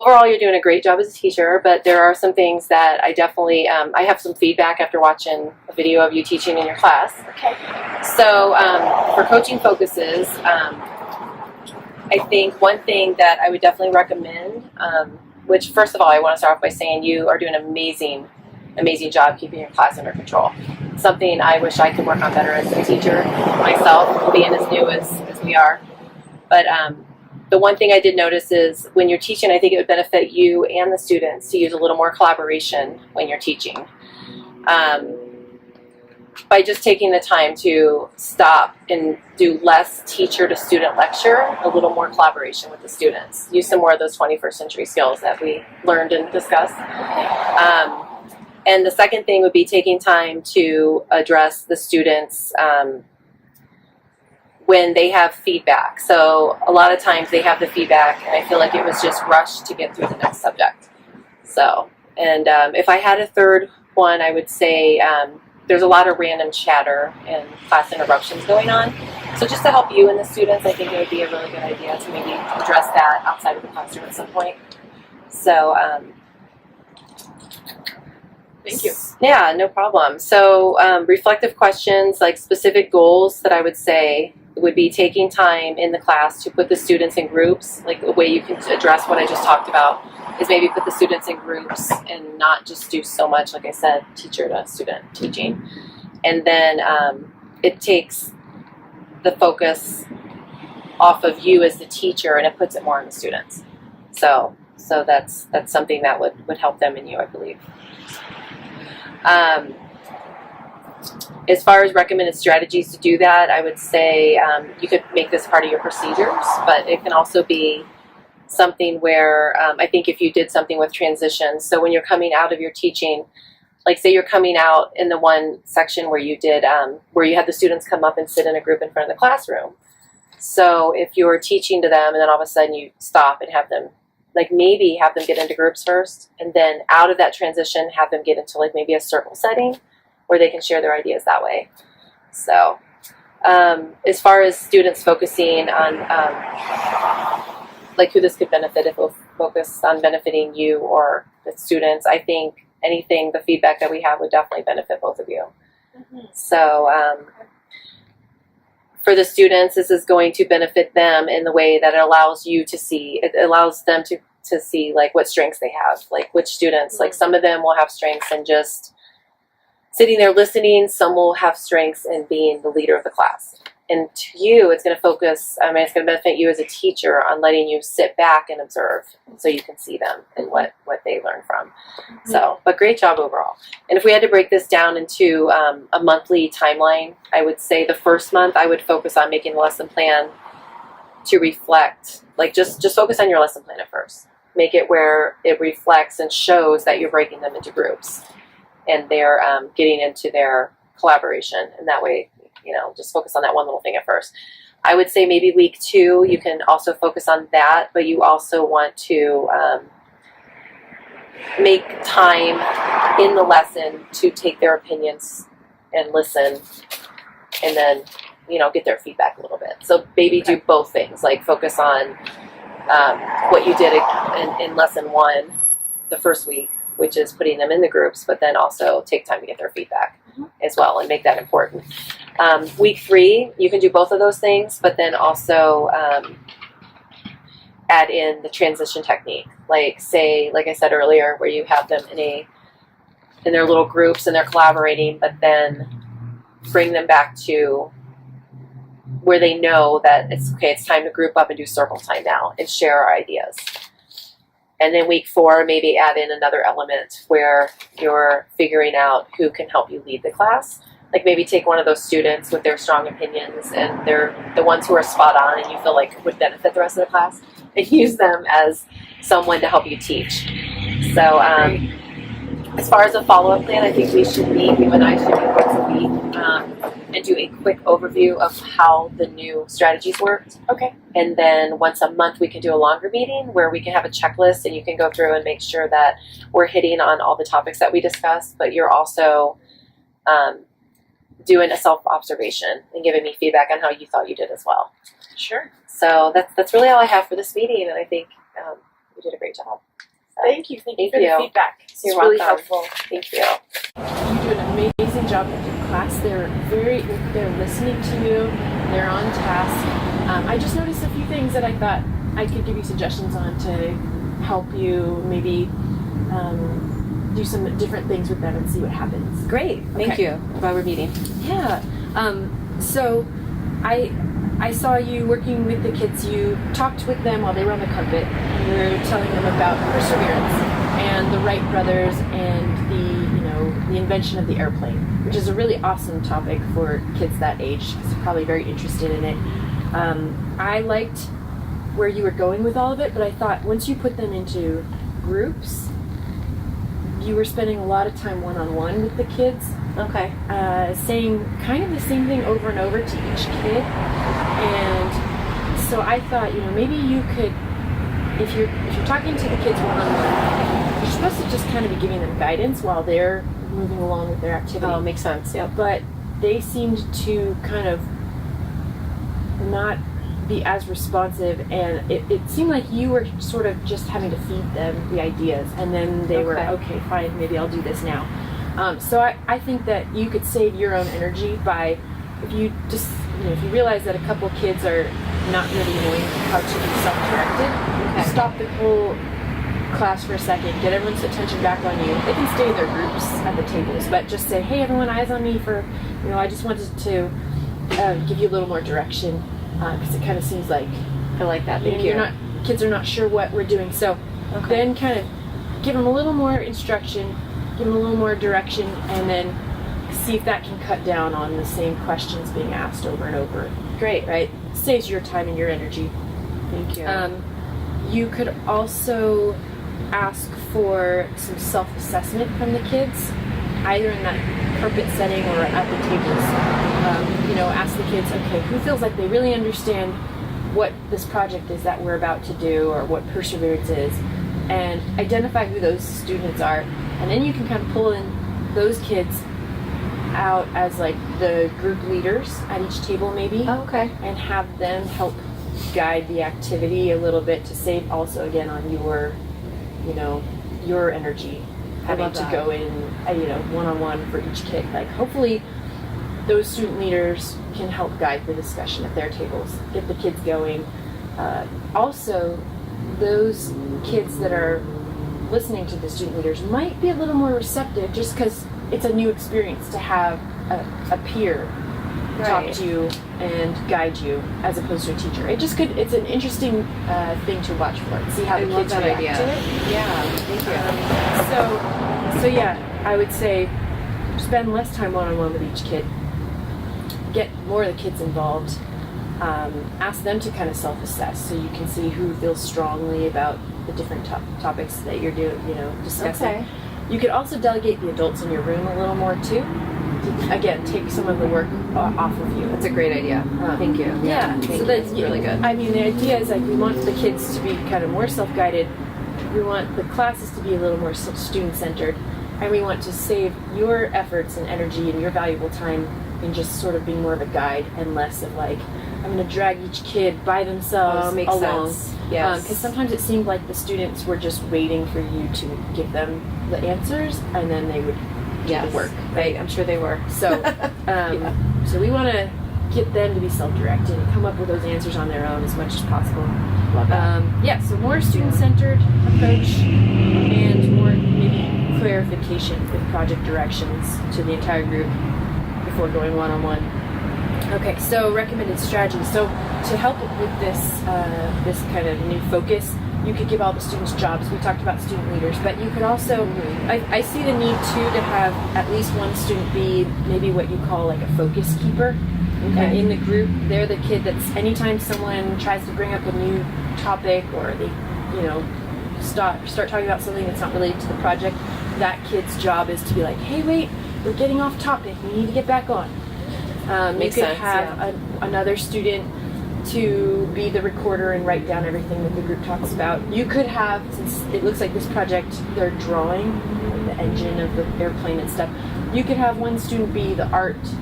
overall, you're doing a great job as a teacher, but there are some things that I definitely, I have some feedback after watching a video of you teaching in your class. Okay. So for coaching focuses, I think one thing that I would definitely recommend, which first of all, I want to start off by saying you are doing an amazing job keeping your class under control. Something I wish I could work on better as a teacher myself, being as new as we are. But the one thing I did notice is when you're teaching, I think it would benefit you and the students to use a little more collaboration when you're teaching. By just taking the time to stop and do less teacher to student lecture, a little more collaboration with the students. Use some more of those 21st century skills that we learned and discussed. And the second thing would be taking time to address the students when they have feedback. So a lot of times they have the feedback and I feel like it was just rushed to get through the next subject. So, and if I had a third one, I would say there's a lot of random chatter and class interruptions going on. So just to help you and the students, I think it would be a really good idea to maybe address that outside of the classroom at some point. So, Thank you. Yeah, no problem. So reflective questions, like specific goals that I would say would be taking time in the class to put the students in groups. Like the way you can address what I just talked about is maybe put the students in groups and not just do so much, like I said, teacher to student teaching. And then it takes the focus off of you as the teacher and it puts it more on the students. So that's something that would help them and you, I believe. As far as recommended strategies to do that, I would say you could make this part of your procedures, but it can also be something where I think if you did something with transitions, so when you're coming out of your teaching, like say you're coming out in the one section where you did, where you had the students come up and sit in a group in front of the classroom. So if you're teaching to them and then all of a sudden you stop and have them, like maybe have them get into groups first, and then out of that transition have them get into like maybe a circle setting where they can share their ideas that way. So as far as students focusing on like who this could benefit, if we'll focus on benefiting you or the students, I think anything, the feedback that we have would definitely benefit both of you. Mm-hmm. So for the students, this is going to benefit them in the way that it allows you to see, it allows them to see like what strengths they have, like which students, like some of them will have strengths in just sitting there listening, some will have strengths in being the leader of the class. And to you, it's going to focus, I mean, it's going to benefit you as a teacher on letting you sit back and observe so you can see them and what they learn from. Mm-hmm. So, but great job overall. And if we had to break this down into a monthly timeline, I would say the first month I would focus on making the lesson plan to reflect, like just focus on your lesson plan at first. Make it where it reflects and shows that you're breaking them into groups and they're getting into their collaboration. And that way, you know, just focus on that one little thing at first. I would say maybe week 2, you can also focus on that, but you also want to make time in the lesson to take their opinions and listen and then, you know, get their feedback a little bit. So maybe do both things, like focus on what you did in lesson 1 the first week, which is putting them in the groups, but then also take time to get their feedback as well and make that important. Week 3, you can do both of those things, but then also add in the transition technique. Like say, like I said earlier, where you have them in their little groups and they're collaborating, but then bring them back to where they know that it's okay, it's time to group up and do circle time now and share our ideas. And then week 4, maybe add in another element where you're figuring out who can help you lead the class. Like maybe take one of those students with their strong opinions and they're the ones who are spot on and you feel like would benefit the rest of the class and use them as someone to help you teach. So as far as a follow-up plan, I think we should meet, you and I should meet once a week and do a quick overview of how the new strategies worked. Okay. And then once a month we can do a longer meeting where we can have a checklist and you can go through and make sure that we're hitting on all the topics that we discussed, but you're also doing a self-observation and giving me feedback on how you thought you did as well. Sure. So that's really all I have for this meeting, and I think you did a great job. Thank you. Thank you Thank for you. the feedback. It's You're really welcome. helpful. Thank you. You do an amazing job with your class. They're listening to you. They're on task. I just noticed a few things that I thought I could give you suggestions on to help you maybe do some different things with them and see what happens. Great. Thank Okay. you. Glad we're meeting. Yeah. So I saw you working with the kids. You talked with them while they were on the carpet. And you were telling them about perseverance and the Wright brothers and the invention of the airplane, which is a really awesome topic for kids that age because they're probably very interested in it. I liked where you were going with all of it, but I thought once you put them into groups, you were spending a lot of time one-on-one with the kids, Okay. saying kind of the same thing over and over to each kid. And so I thought, maybe you could, if you're talking to the kids one-on-one, you're supposed to just kind of be giving them guidance while they're moving along with their activity. Oh, makes sense. Yep. But they seemed to kind of not be as responsive, and it seemed like you were sort of just having to feed them the ideas, and then they were, okay, fine, maybe I'll do this now. So I think that you could save your own energy by, if you just, if you realize that a couple kids are not really knowing how to be self-directed, stop the whole class for a second, get everyone's attention back on you. They can stay in their groups at the tables, but just say, hey, everyone, eyes on me for, I just wanted to give you a little more direction, because it kind of seems like, I like that. Thank you. Kids are not sure what we're doing. So then kind of give them a little more instruction, give them a little more direction, and then see if that can cut down on the same questions being asked over and over. Great. Right? Saves your time and your energy. Thank you. You could also ask for some self-assessment from the kids, either in that carpet setting or at the tables. Ask the kids, okay, who feels like they really understand what this project is that we're about to do, or what perseverance is, and identify who those students are, and then you can kind of pull in those kids out as like the group leaders at each table maybe, and have them help guide the activity a little bit to save also again on your energy, having to go in one-on-one for each kid. Like hopefully those student leaders can help guide the discussion at their tables, get the kids going. Also, those kids that are listening to the student leaders might be a little more receptive just because it's a new experience to have a peer talk to you and guide you as opposed to a teacher. It's an interesting thing to watch for and see how the kids react to it. Yeah, thank you. So yeah, I would say spend less time one-on-one with each kid. Get more of the kids involved. Ask them to kind of self-assess so you can see who feels strongly about the different topics that you're discussing. Okay. You could also delegate the adults in your room a little more too. Again, take some of the work off of you. That's a great idea. Thank you. Yeah, so that's really good. I mean, the idea is like we want the kids to be kind of more self-guided. We want the classes to be a little more student-centered, and we want to save your efforts and energy and your valuable time in just sort of being more of a guide and less of like, I'm going to drag each kid by themselves makes along. sense. Yes. Because sometimes it seemed like the students were just waiting for you to give them the answers, and then they would do the work. Right. I'm sure they were. So, so we want to get them to be self-directed and come up with those answers on their own as much as possible. Love that. So more student-centered approach and more maybe clarification with project directions to the entire group before going one-on-one. Okay, so recommended strategies. So to help with this kind of new focus, you could give all the students jobs. We talked about student leaders, but you could also, I see the need too to have at least one student be maybe what you call like a focus keeper. Okay. In the group, they're the kid that's anytime someone tries to bring up a new topic or they, start talking about something that's not related to the project, that kid's job is to be like, hey, wait, we're getting off topic. We need to get back on. You could have another student to be the recorder and write down everything that the group talks about. You could have, since it looks like this project, they're drawing the engine of the airplane and stuff, you could have one student be the artist.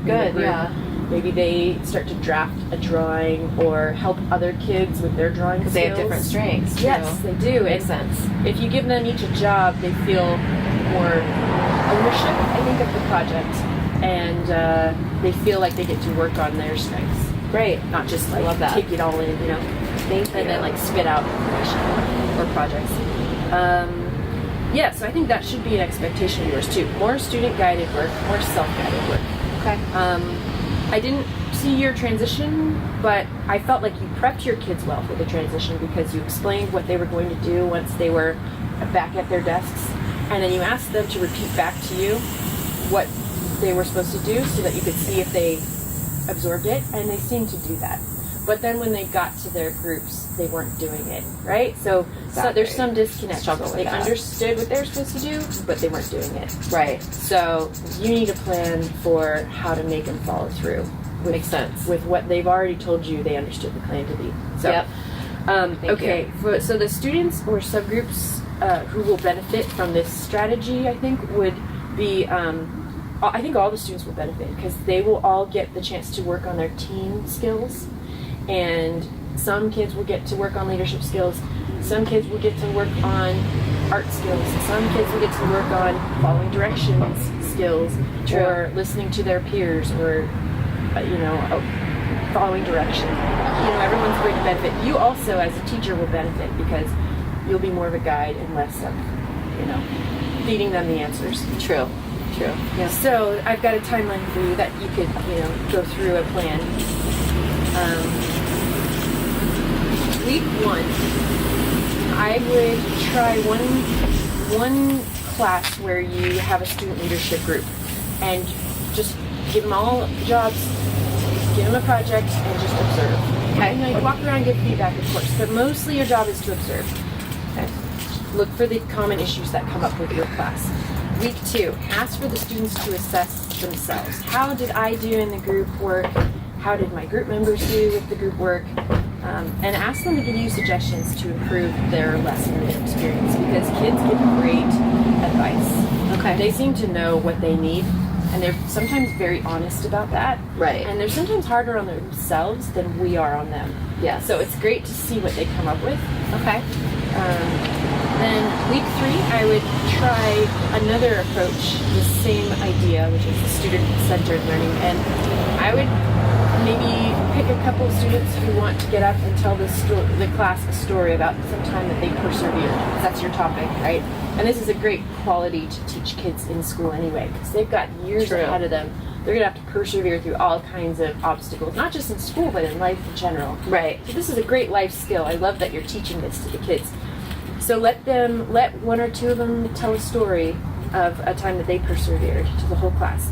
Good, yeah. Maybe they start to draft a drawing or help other kids with their drawing skills. Because they have different strengths. Yes, they do. Makes sense. If you give them each a job, they feel more ownership, I think, of the project, and they feel like they get to work on their strengths. Great. Not just like Love that. take it all in, you know. Thank you. And then like spit out information or projects. Yeah, so I think that should be an expectation of yours too. More student-guided work, more self-guided work. Okay. I didn't see your transition, but I felt like you prepped your kids well for the transition because you explained what they were going to do once they were back at their desks, and then you asked them to repeat back to you what they were supposed to do so that you could see if they absorbed it, and they seemed to do that. But then when they got to their groups, they weren't doing it, right? So there's some disconnect. Struggle with They that. understood what they were supposed to do, but they weren't doing it. Right. So you need a plan for how to make them follow through. Makes sense. With what they've already told you they understood the plan to be. So, Yep. okay. So the students or subgroups who will benefit from this strategy, I think, would be, I think all the students will benefit because they will all get the chance to work on their team skills. And some kids will get to work on leadership skills. Some kids will get to work on art skills. Some kids will get to work on following directions skills, True. or listening to their peers, or following directions. Everyone's going to benefit. You also, as a teacher, will benefit because you'll be more of a guide and less of, feeding them the answers. True. Yeah. So I've got a timeline for you that you could, go through a plan. Week 1, I would try one class where you have a student leadership group and just give them all jobs, give them a project, and just observe. Okay. You walk around and give feedback, of course, but mostly your job is to observe. Okay. Look for the common issues that come up with your class. Week 2, ask for the students to assess themselves. How did I do in the group work? How did my group members do with the group work? And ask them to give you suggestions to improve their lesson experience because kids give great advice. Okay. They seem to know what they need, and they're sometimes very honest about that. Right. And they're sometimes harder on themselves than we are on them. Yeah. So it's great to see what they come up with. Okay. Then week 3, I would try another approach, the same idea, which is the student-centered learning. And I would maybe pick a couple of students who want to get up and tell the class a story about some time that they persevered. That's your topic, right? And this is a great quality to teach kids in school anyway, because they've got years True. ahead of them. They're going to have to persevere through all kinds of obstacles, not just in school, but in life in general. Right. So this is a great life skill. I love that you're teaching this to the kids. So let one or two of them tell a story of a time that they persevered to the whole class.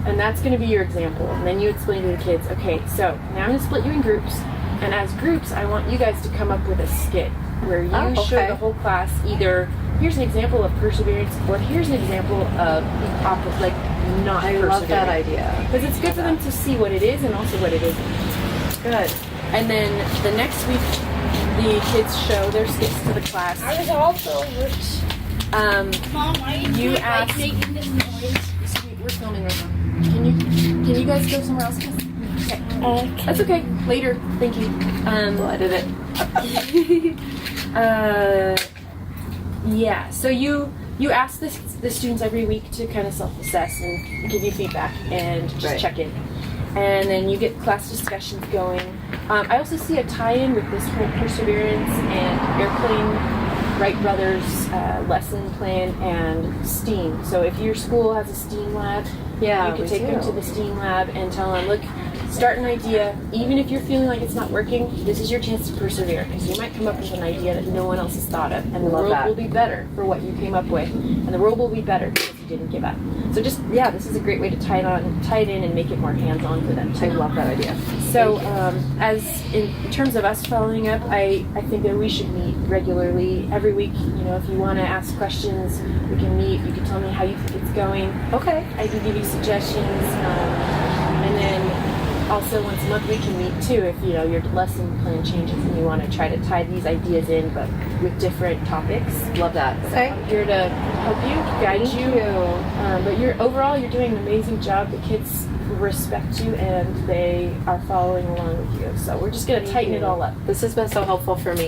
And that's going to be your example. And then you explain to the kids, okay, so now I'm going to split you in groups. And as groups, I want you guys to come up with a skit where you show okay. the whole class either, here's an example of perseverance, or here's an example of the opposite, like not persevering. I love that idea. Because it's good for them to see what it is and also what it isn't. Good. And then the next week, the kids show their skits to the class. I was also Mom, why are You you asked- making this noise? We're filming right now. Can you guys go somewhere else? Okay. That's okay. Later. Thank you. We'll edit it. Yeah. So you ask the students every week to kind of self-assess and give you feedback and just Right. check in. And then you get class discussions going. I also see a tie-in with this whole perseverance and airplane Wright Brothers lesson plan and STEAM. So if your school has a STEAM lab, Yeah, you can we take them do. to the STEAM lab and tell them, look, start an idea. Even if you're feeling like it's not working, this is your chance to persevere because you might come up with an idea that no one else has thought of, and the Love world that. will be better for what you came up with, and the world will be better because you didn't give up. So this is a great way to tie it in and make it more hands-on for them too. I love that idea. So, as in terms of us following up, I think that we should meet regularly every week. If you want to ask questions, we can meet. You can tell me how you think it's going. Okay. I can give you suggestions, and then also once a month we can meet too if you know your lesson plan changes and you want to try to tie these ideas in but with different topics. Love that. So I'm here to help you, guide you. But you're doing an amazing job. The kids respect you and they are following along with you. So we're just gonna tighten it all up. This has been so helpful for me.